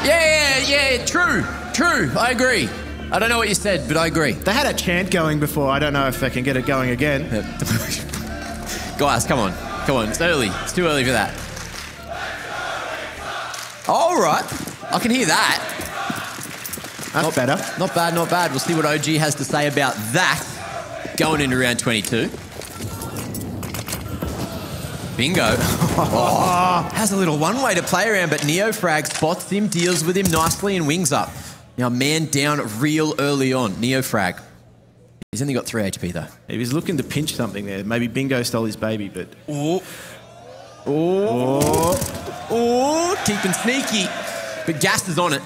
Yeah, true. I agree. I don't know what you said, but I agree. They had a chant going before. I don't know if they can get it going again. Guys, come on. It's early. It's too early for that. All right. I can hear that. That's better. Not bad. We'll see what OG has to say about that going into round 22. Bingo. Has a little one-way to play around, but NEOFRAG spots him, deals with him nicely, and Wings Up. Now, man down real early on. NEOFRAG. He's only got 3 HP, though. He was looking to pinch something there. Maybe Bingo stole his baby, but... Keeping sneaky. But Gas is on it.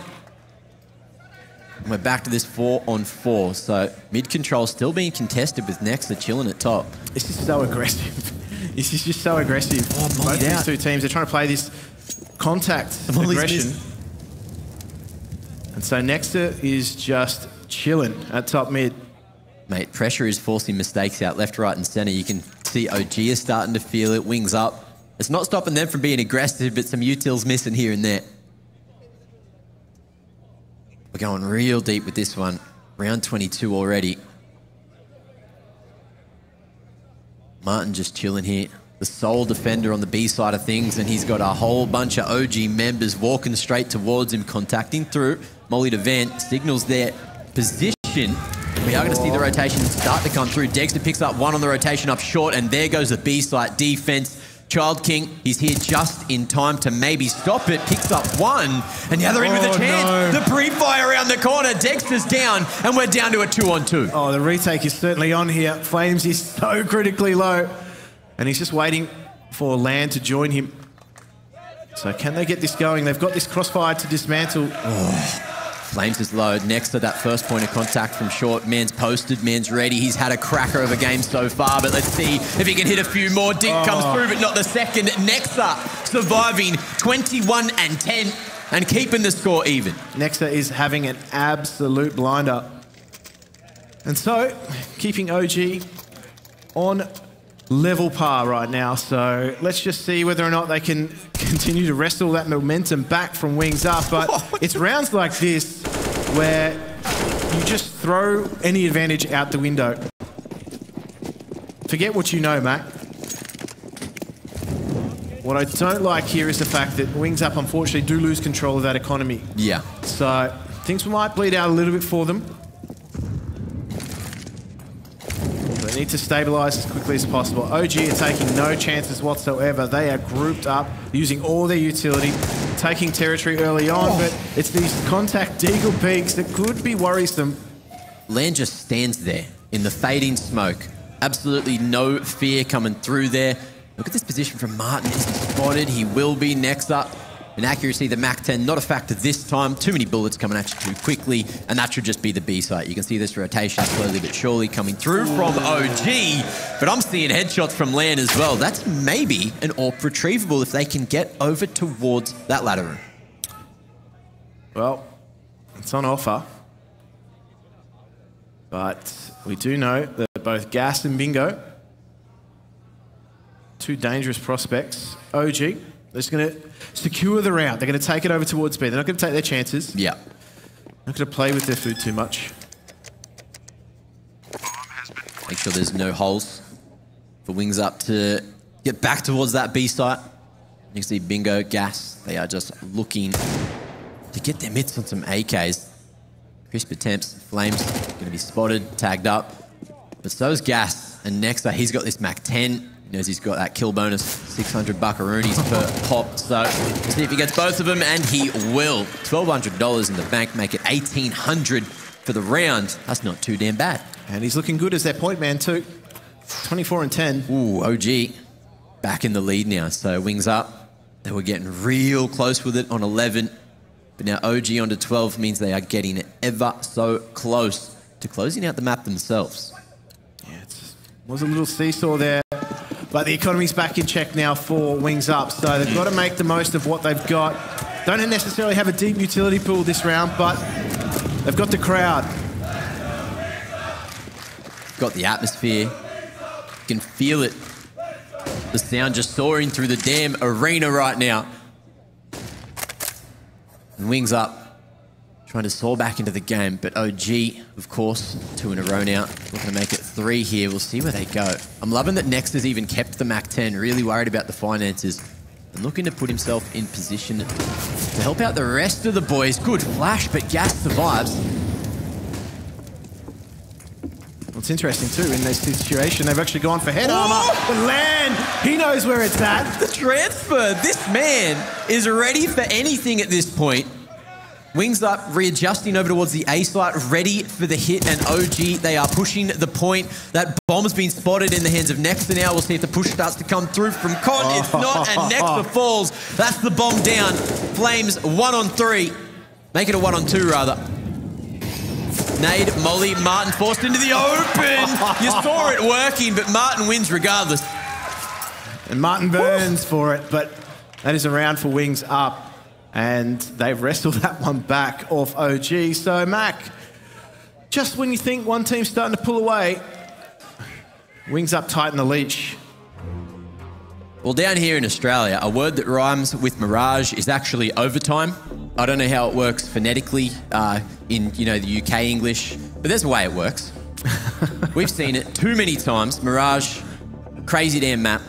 And we're back to this 4-on-4. So, mid-control still being contested with nexa chilling at top. This is so aggressive. This is just so aggressive. Both of these two teams, they're trying to play this contact aggression. And so nexa is just chilling at top mid. Mate, pressure is forcing mistakes out left, right, and centre. You can see OG is starting to feel it. Wings Up. It's not stopping them from being aggressive, but some utils missing here and there. We're going real deep with this one. Round 22 already. Martin just chilling here. The sole defender on the B side of things, and he's got a whole bunch of OG members walking straight towards him, contacting through. Molly to Vent signals their position. We are going to see the rotation start to come through. Dexter picks up one on the rotation up short, and there goes the B site defense. Child King, he's here just in time to maybe stop it. Picks up one, and the other in with a chance. No. The pre-fire around the corner. Dexter's down, and we're down to a 2-on-2. Oh, the retake is certainly on here. Flames is so critically low, and he's just waiting for Land to join him. So can they get this going? They've got this crossfire to dismantle. Flames is low. Next to that first point of contact from short. Man's posted, man's ready. He's had a cracker of a game so far, but let's see if he can hit a few more. Dink comes through, but not the second. Nexa surviving 21-10 and keeping the score even. Nexa is having an absolute blinder. And so, keeping OG on level par right now. So let's just see whether or not they can continue to wrestle that momentum back from Wings Up. But it's rounds like this where you just throw any advantage out the window. Forget what you know, Mac. What I don't like here is the fact that Wings Up unfortunately do lose control of that economy. Yeah. So things might bleed out a little bit for them. They need to stabilise as quickly as possible. OG are taking no chances whatsoever. They are grouped up, using all their utility, taking territory early on, but it's these contact deagle peaks that could be worrisome. Land just stands there in the fading smoke. Absolutely no fear coming through there. Look at this position from Martin. Is he spotted? He will be next up. In accuracy, the Mach 10, not a factor this time. Too many bullets coming at you too quickly, and that should just be the B site. You can see this rotation slowly but surely coming through from OG, but I'm seeing headshots from Land as well. That's maybe an AWP retrievable if they can get over towards that ladder room. Well, it's on offer. But we do know that both Gas and Bingo, two dangerous prospects. OG, they're just going to secure the round. They're going to take it over towards B. They're not going to take their chances. Yeah. Not going to play with their food too much. Make sure there's no holes for Wings Up to get back towards that B site. You can see Bingo, Gas, they are just looking to get their mitts on some AKs. Crisp attempts, Flames going to be spotted, tagged up. But so's Gas, and next he's got this Mach 10. He knows he's got that kill bonus, 600 buckaroonies per pop. So we'll see if he gets both of them, and he will. $1,200 in the bank, make it $1,800 for the round. That's not too damn bad. And he's looking good as their point man too. 24 and 10. Ooh, OG back in the lead now. So wings up. They were getting real close with it on 11. But now OG onto 12 means they are getting ever so close to closing out the map themselves. Yeah, it was a little seesaw there. But the economy's back in check now for Wings Up. So they've got to make the most of what they've got. Don't necessarily have a deep utility pool this round, but they've got the crowd. Got the atmosphere. You can feel it. The sound just soaring through the damn arena right now. And Wings Up trying to soar back into the game, but OG, of course, 2 in a row now. Looking to make it 3 here. We'll see where they go. I'm loving that Nexa's even kept the Mac 10, really worried about the finances and looking to put himself in position to help out the rest of the boys. Good flash, but Gas survives. What's interesting too, in this situation, they've actually gone for head armor. But Land, he knows where it's at. The transfer. This man is ready for anything at this point. Wings Up, readjusting over towards the A site, ready for the hit, and OG, they are pushing the point. That bomb's been spotted in the hands of Nexa now. We'll see if the push starts to come through from Con. It's not, and Nexa falls. That's the bomb down. Flames 1 on 3. Make it a 1 on 2, rather. Nade, Molly, Martin forced into the open. You saw it working, but Martin wins regardless. And Martin burns for it, but that is a round for Wings Up. And they've wrestled that one back off OG. So, Mac, just when you think one team's starting to pull away, Wings Up tighten the leash. Well, down here in Australia, a word that rhymes with Mirage is actually overtime. I don't know how it works phonetically in, the UK English, but there's a way it works. We've seen it too many times. Mirage, crazy damn map.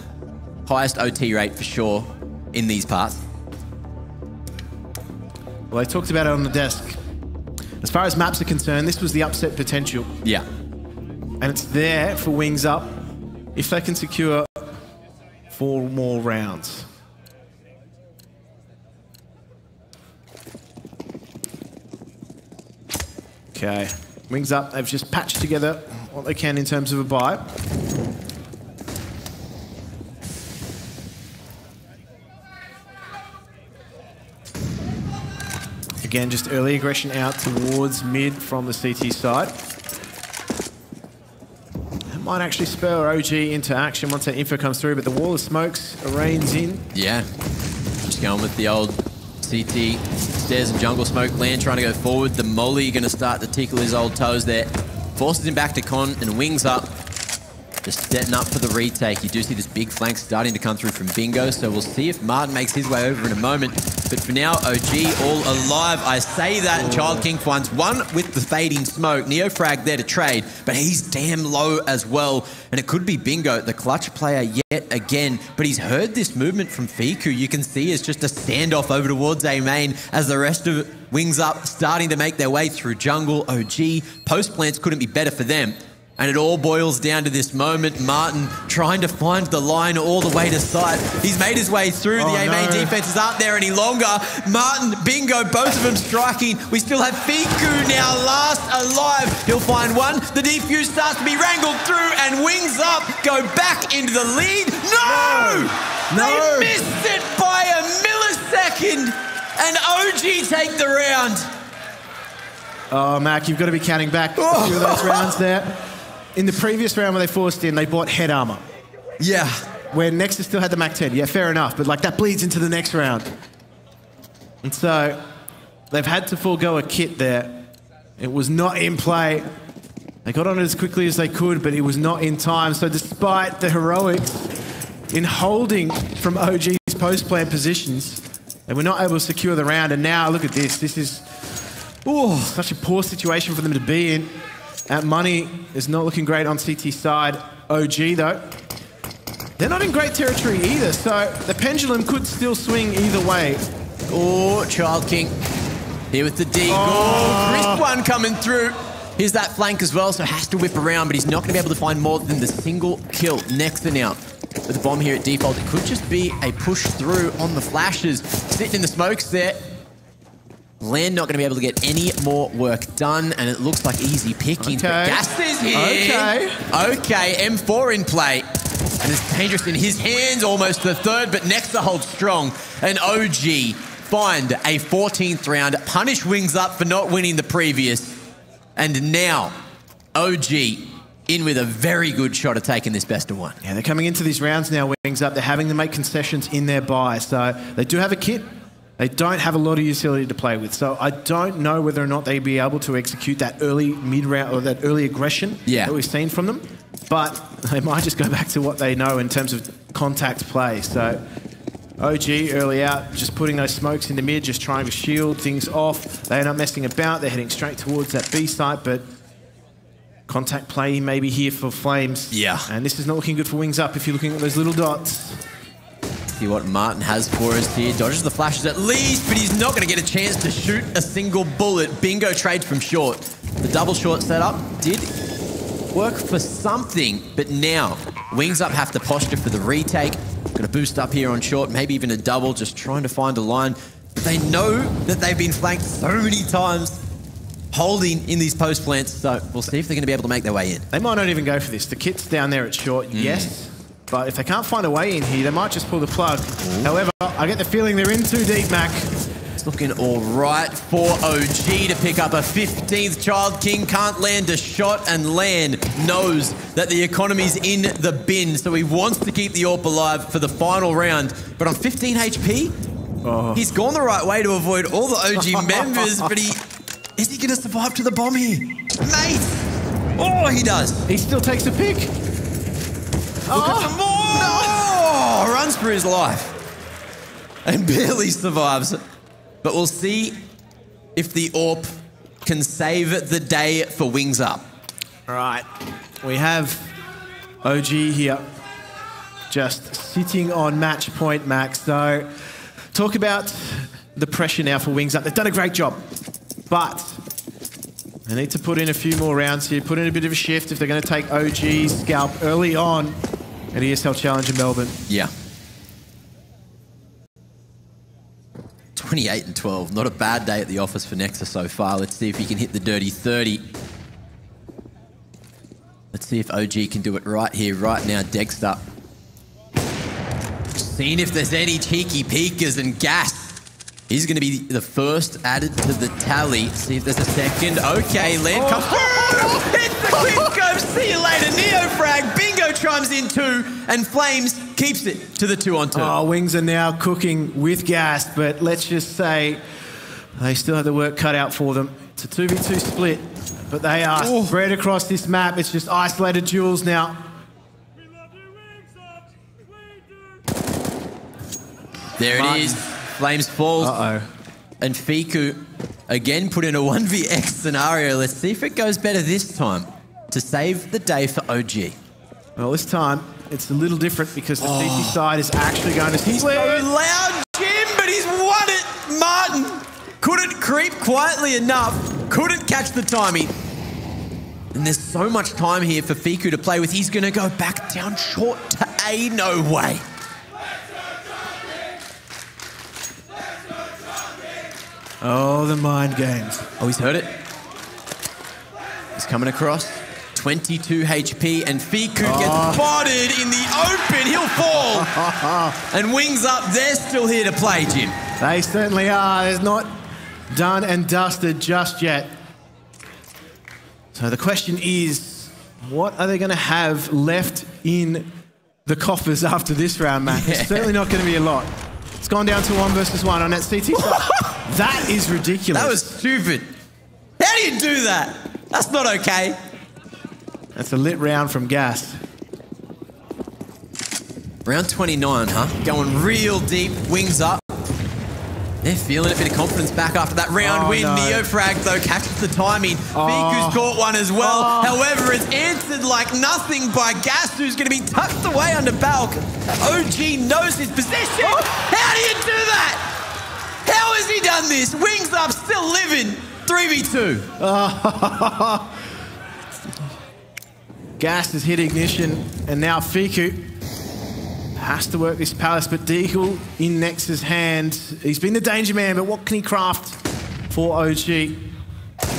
Highest OT rate for sure in these parts. Well, they talked about it on the desk. As far as maps are concerned, this was the upset potential. Yeah. And it's there for Wings Up if they can secure 4 more rounds. Okay, Wings Up, they've just patched together what they can in terms of a buy. Again, just early aggression out towards mid from the CT side. That might actually spur OG into action once that info comes through, but the wall of smokes rains in. Yeah, just going with the old CT, stairs and jungle smoke land, trying to go forward. The Molly going to start to tickle his old toes there. Forces him back to Con, and Wings Up, just setting up for the retake. You do see this big flank starting to come through from Bingo, so we'll see if Martin makes his way over in a moment. But for now, OG all alive. I say that, and Child King finds one with the fading smoke. NEOFRAG there to trade, but he's damn low as well. And it could be Bingo, the clutch player yet again. But he's heard this movement from Fiku. You can see it's just a standoff over towards A main as the rest of Wings Up starting to make their way through jungle. OG, post plants couldn't be better for them. And it all boils down to this moment. Martin trying to find the line all the way to sight. He's made his way through. The A-main defenses aren't there any longer. Martin, Bingo, both of them striking. We still have Fiku now last alive. He'll find one. The defuse starts to be wrangled through, and Wings Up go back into the lead. No! They missed it by a millisecond, and OG take the round. Oh, Mac, you've got to be counting back a few of those rounds there. In the previous round where they forced in, they bought head armor. Yeah. Where Nexa still had the Mac 10. Yeah, fair enough. But, that bleeds into the next round. And so, they've had to forego a kit there. It was not in play. They got on it as quickly as they could, but it was not in time. So, despite the heroics in holding from OG's post-plant positions, they were not able to secure the round. And now, look at this. This is such a poor situation for them to be in. Money is not looking great on CT side. OG, though, they're not in great territory either, so the pendulum could still swing either way. Oh, Child King here with the D. Crisp one coming through. Here's that flank as well, so has to whip around, but he's not going to be able to find more than the single kill. Nexa now with the bomb here at default. It could just be a push through on the flashes. Sitting in the smokes there. Land not going to be able to get any more work done, and it looks like easy pickings. Okay. But Gas is here. Okay, M4 in play. And it's dangerous in his hands, almost the third, but nexa holds strong. And OG find a 14th round, punish Wings Up for not winning the previous. And now, OG in with a very good shot at taking this best of one. Yeah, they're coming into these rounds now, Wings Up. They're having to make concessions in their buy. So they do have a kit. They don't have a lot of utility to play with. So I don't know whether or not they'd be able to execute that early mid-round or that early aggression that we've seen from them. But they might just go back to what they know in terms of contact play. So OG early out, just putting those smokes in the mid, just trying to shield things off. They're not messing about. They're heading straight towards that B site, but contact play may be here for Flames. Yeah. And this is not looking good for Wings Up if you're looking at those little dots. See what Martin has for us here. Dodges the flashes at least, but he's not going to get a chance to shoot a single bullet. Bingo trade from short. The double short setup did work for something, but now Wings Up have to posture for the retake. Going to boost up here on short, maybe even a double, just trying to find a line. But they know that they've been flanked so many times, holding in these post plants, so we'll see if they're going to be able to make their way in. They might not even go for this. The kit's down there at short, yes. But if they can't find a way in here, they might just pull the plug. However, I get the feeling they're in too deep, Mac. It's looking all right for OG to pick up a 15th Child King. Can't land a shot, and Land knows that the economy's in the bin, so he wants to keep the AWP alive for the final round. But on 15 HP, he's gone the right way to avoid all the OG members, but is he going to survive to the bomb here? Mate! Oh, he does. He still takes a pick. Looking for more! No! Runs for his life. And barely survives. But we'll see if the AWP can save the day for Wings Up. All right. We have OG here just sitting on match point, Max. So talk about the pressure now for Wings Up. They've done a great job. But they need to put in a few more rounds here, put in a bit of a shift if they're going to take OG's scalp early on at ESL Challenger Melbourne. Yeah. 28 and 12. Not a bad day at the office for Nexa so far. Let's see if he can hit the dirty 30. Let's see if OG can do it right here, right now. Dexter. Seeing if there's any cheeky peekers, and Gas. He's going to be the first added to the tally. See if there's a second. Okay, Land comes through. It's the quick scope. See you later. NEOFRAG. Bingo chimes in too. And Flames keeps it to the 2-on-2. Oh, Wings are now cooking with Gas, but let's just say they still have the work cut out for them. It's a 2v2 split, but they are spread across this map. It's just isolated duels now. There it is. Flames falls. And Fiku again put in a 1vx scenario. Let's see if it goes better this time to save the day for OG. Well, this time it's a little different because the CT side is actually going to He's so loud, Jim, but he's won it. Martin couldn't creep quietly enough. Couldn't catch the timing. And there's so much time here for Fiku to play with. He's going to go back down short to A. No way. Oh, the mind games. Oh, he's heard it. He's coming across. 22 HP, and Fiku gets spotted in the open. He'll fall. And Wings Up, they're still here to play, Jim. They certainly are. It's not done and dusted just yet. So the question is, what are they going to have left in the coffers after this round, Matt? It's certainly not going to be a lot. It's gone down to 1 versus 1 on that CT side. That is ridiculous. That was stupid. How do you do that? That's not okay. That's a lit round from Gas. Round 29, huh? Going real deep, Wings Up. They're feeling a bit of confidence back after that round win. No. NEOFRAG, though, catches the timing. Fiku's caught one as well. However, it's answered like nothing by Gas, who's going to be tucked away under Balk. OG knows his position. How do you do that? How has he done this? Wings Up still living. 3v2. Gas has hit ignition, and now Fiku has to work this palace, but Deagle in Nexa's hand. He's been the danger man, but what can he craft for OG.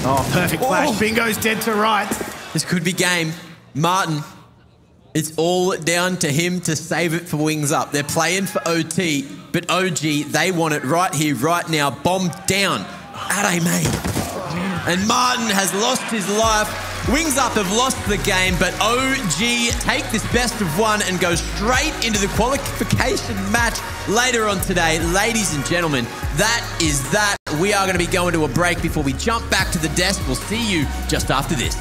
Oh, perfect flash. Bingo's dead to right. This could be game. Martin, it's all down to him to save it for Wings Up. They're playing for OT, but OG, they want it right here, right now. Bomb down at a main. And Martin has lost his life. Wings Up have lost the game, but OG take this best of one and go straight into the qualification match later on today. Ladies and gentlemen, that is that. We are going to be going to a break before we jump back to the desk. We'll see you just after this.